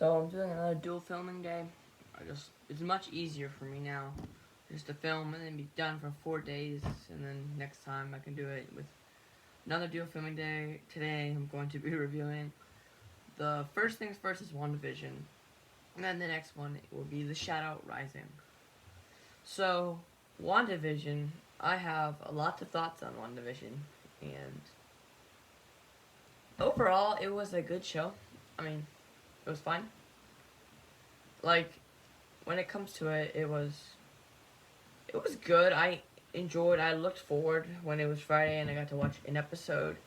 So I'm doing another dual filming day. It's much easier for me now, just to film and then be done for 4 days, and then next time I can do it with another dual filming day. Today I'm going to be reviewing the first things first is WandaVision, and then the next one will be The Shadow Rising. So WandaVision, I have a lot of thoughts on WandaVision, and overall it was a good show. I mean, it was fine. Like, when it comes to it, it was good. I looked forward when it was Friday and I got to watch an episode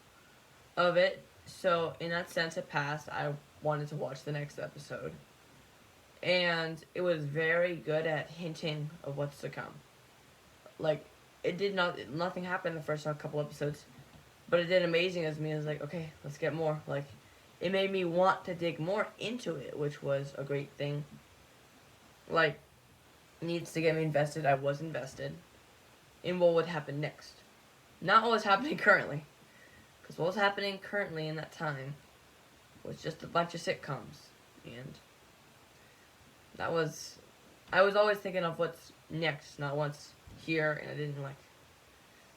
of it. So in that sense, it passed. I wanted to watch the next episode, and it was very good at hinting of what's to come. Like, nothing happened the first couple episodes, but it did amazing as me. I was like, okay, let's get more. Like, it made me want to dig more into it, which was a great thing. Like, needs to get me invested. I was invested in what would happen next. Not what was happening currently. Because what was happening currently in that time was just a bunch of sitcoms. And I was always thinking of what's next, not what's here, and I didn't like.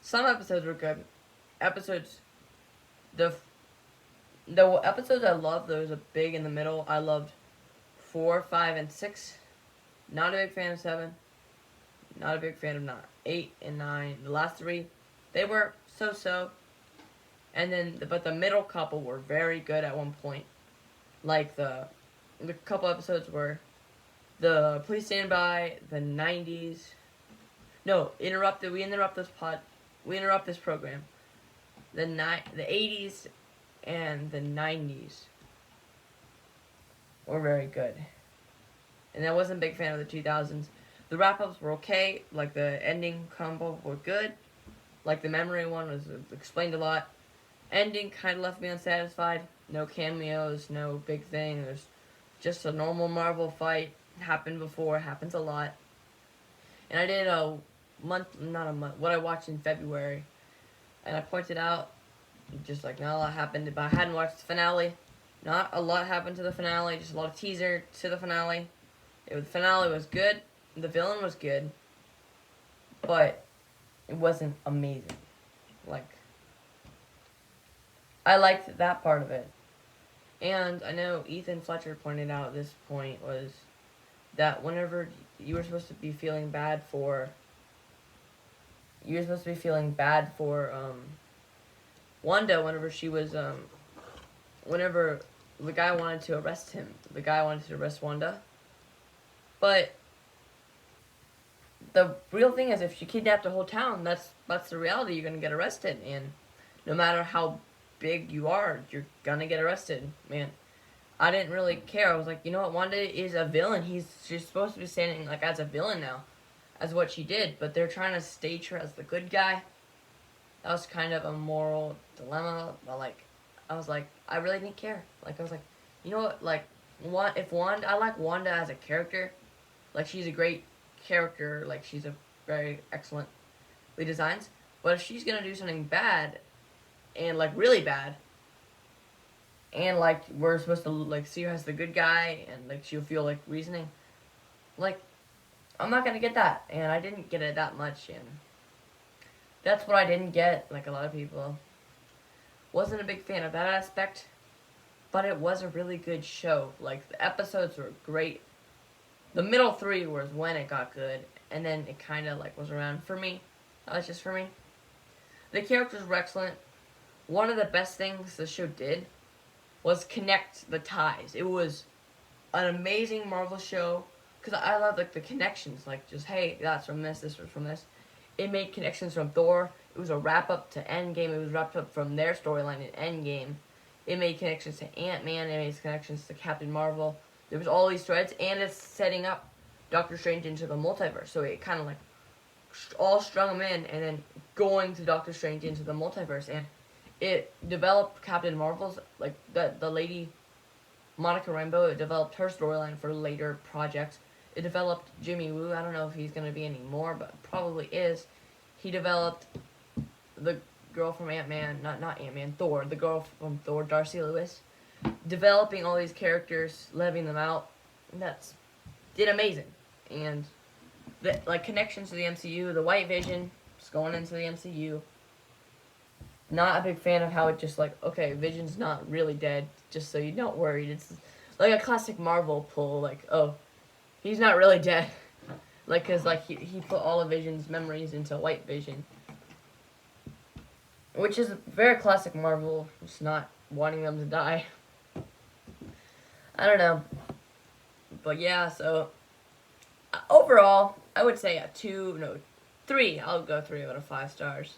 Some episodes were good. The episodes I loved, there was a big in the middle. I loved 4, 5, and 6. Not a big fan of 7. Not a big fan of 9. 8 and 9. The last 3, they were so-so. And then, but the middle couple were very good at one point. Like the couple episodes were the Please Stand By, the 90s. No, we interrupt this program. The 80s and the 90s were very good. And I wasn't a big fan of the 2000s. The wrap-ups were okay. Like, the ending combo were good. Like, the memory one was explained a lot. Ending kind of left me unsatisfied. No cameos, no big thing. There's just a normal Marvel fight. Happened before, happens a lot. And I did what I watched in February. And I pointed out, just like, not a lot happened. But I hadn't watched the finale. Not a lot happened to the finale. Just a lot of teaser to the finale. The finale was good. The villain was good. But it wasn't amazing. Like, I liked that part of it. And I know Ethan Fletcher pointed out at this point was that whenever you were supposed to be feeling bad for Wanda whenever she was whenever the guy wanted to arrest Wanda. But the real thing is, if she kidnapped a whole town, that's the reality. You're gonna get arrested, and no matter how big you are, you're gonna get arrested. Man, I didn't really care. I was like, you know what, Wanda is a villain. She's supposed to be standing like as a villain now, as what she did. But they're trying to stage her as the good guy. That was kind of a moral dilemma. But like, I was like, I really didn't care. Like, I was like, you know what, like, I like Wanda as a character. Like, she's a great character. Like, she's a very excellently designs. But if she's gonna do something bad, and like really bad, and like we're supposed to like see her as the good guy, and like she'll feel like reasoning, like, I'm not gonna get that, and I didn't get it that much, and that's what I didn't get. Like a lot of people, wasn't a big fan of that aspect, but it was a really good show. Like, the episodes were great. The middle 3 was when it got good, and then it kind of like was around for me. That was just for me. The characters were excellent. One of the best things the show did was connect the ties. It was an amazing Marvel show, because I love like the connections. Like, just, hey, that's from this was from this. It made connections from Thor. It was a wrap-up to Endgame. It was wrapped up from their storyline in Endgame. It made connections to Ant-Man. It made connections to Captain Marvel. There was all these threads, and it's setting up Doctor Strange into the multiverse. So it kind of like all strung them in, and then going to Doctor Strange into the multiverse. And it developed Captain Marvel's, like, the lady, Monica Rambeau, it developed her storyline for later projects. It developed Jimmy Woo. I don't know if he's going to be anymore, but probably is. He developed the girl from Ant-Man, not Ant-Man, Thor, the girl from Thor, Darcy Lewis. developing all these characters, living them out. Did amazing. And the like connections to the MCU, the White Vision is going into the MCU. Not a big fan of how it just like, okay, Vision's not really dead, just so you're not worried. It's like a classic Marvel pull, like, oh, he's not really dead. Like, cause like he put all of Vision's memories into White Vision, which is very classic Marvel, just not wanting them to die. I don't know, but yeah. So overall, I would say a 3. I'll go 3 out of 5 stars.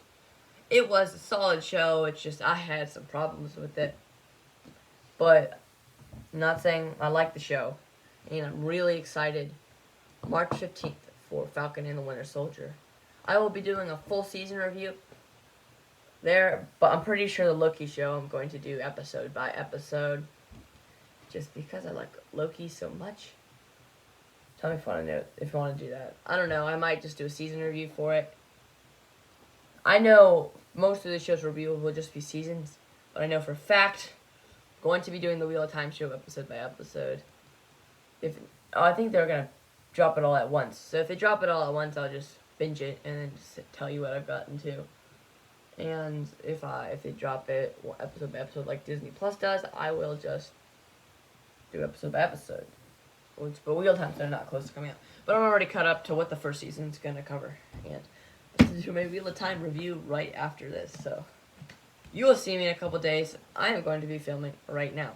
It was a solid show. It's just I had some problems with it, but I'm not saying I like the show, and I'm really excited. March 15th for Falcon and the Winter Soldier. I will be doing a full season review there, but I'm pretty sure the Loki show I'm going to do episode by episode, just because I like Loki so much. Tell me if you want to do that. I don't know. I might just do a season review for it. I know most of the show's review will just be seasons, but I know for a fact I'm going to be doing the Wheel of Time show episode by episode. I think they're gonna drop it all at once. So if they drop it all at once, I'll just binge it and then just tell you what I've gotten to. And if they drop it episode by episode like Disney Plus does, I will just do episode by episode. But Wheel of Time's are not close to coming out. But I'm already caught up to what the first season's gonna cover, and to do my Wheel of Time review right after this. So you will see me in a couple days. I am going to be filming right now.